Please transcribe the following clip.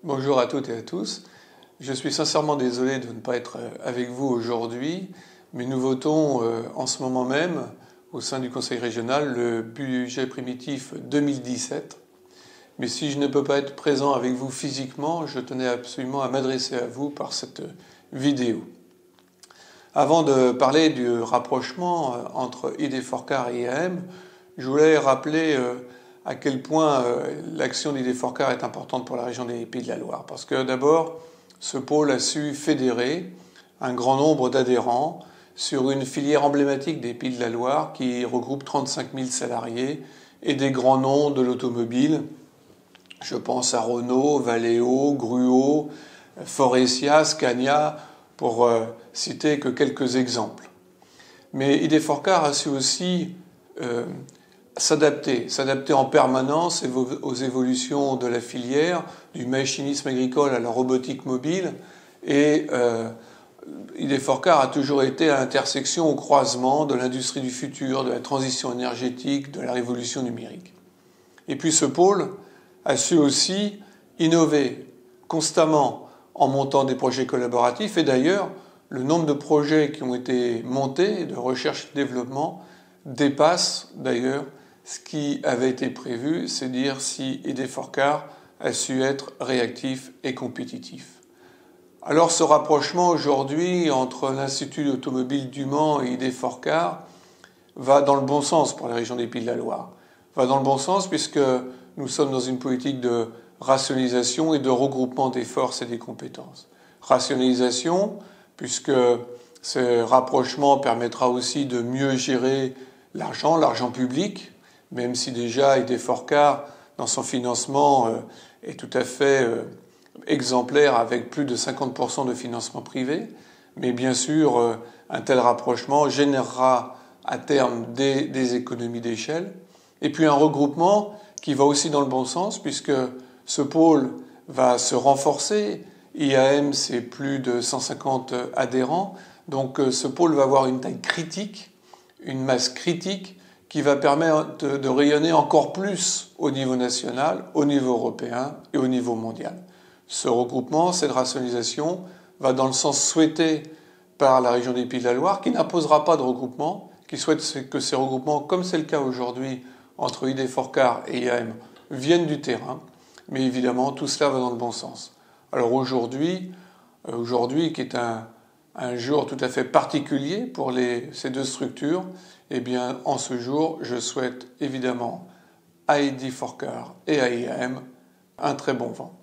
Bonjour à toutes et à tous. Je suis sincèrement désolé de ne pas être avec vous aujourd'hui, mais nous votons en ce moment même, au sein du Conseil régional, le budget primitif 2017. Mais si je ne peux pas être présent avec vous physiquement, je tenais absolument à m'adresser à vous par cette vidéo. Avant de parler du rapprochement entre Idéforcar et IAM, je voulais rappeler à quel point l'action d'Idéforcar est importante pour la région des Pays de la Loire. Parce que d'abord, ce pôle a su fédérer un grand nombre d'adhérents sur une filière emblématique des Pays de la Loire qui regroupe 35 000 salariés et des grands noms de l'automobile. Je pense à Renault, Valeo, Gruo, Faurecia, Scania, pour citer que quelques exemples. Mais Idéforcar a su aussi s'adapter en permanence aux évolutions de la filière, du machinisme agricole à la robotique mobile, et Idéforcar a toujours été à l'intersection, au croisement de l'industrie du futur, de la transition énergétique, de la révolution numérique. Et puis ce pôle a su aussi innover constamment en montant des projets collaboratifs, et d'ailleurs, le nombre de projets qui ont été montés, de recherche et de développement, dépasse d'ailleurs ce qui avait été prévu, c'est dire si Idéforcar a su être réactif et compétitif. Alors ce rapprochement aujourd'hui entre l'Institut automobile du Mans et Idéforcar va dans le bon sens pour la région des Pays de la Loire. Va dans le bon sens puisque nous sommes dans une politique de rationalisation et de regroupement des forces et des compétences. Rationalisation, puisque ce rapprochement permettra aussi de mieux gérer l'argent public, même si déjà Idéforcar, dans son financement, est tout à fait exemplaire avec plus de 50% de financement privé. Mais bien sûr, un tel rapprochement générera à terme des économies d'échelle. Et puis un regroupement qui va aussi dans le bon sens, puisque ce pôle va se renforcer. IAM, c'est plus de 150 adhérents. Donc ce pôle va avoir une taille critique, une masse critique, qui va permettre de rayonner encore plus au niveau national, au niveau européen et au niveau mondial. Ce regroupement, cette rationalisation, va dans le sens souhaité par la région des Pays de la Loire, qui n'imposera pas de regroupement, qui souhaite que ces regroupements, comme c'est le cas aujourd'hui entre Idéforcar et IAM, viennent du terrain. Mais évidemment, tout cela va dans le bon sens. Alors aujourd'hui qui est un jour tout à fait particulier pour ces deux structures, eh bien, en ce jour, je souhaite évidemment à Idéforcar et à IAM un très bon vent.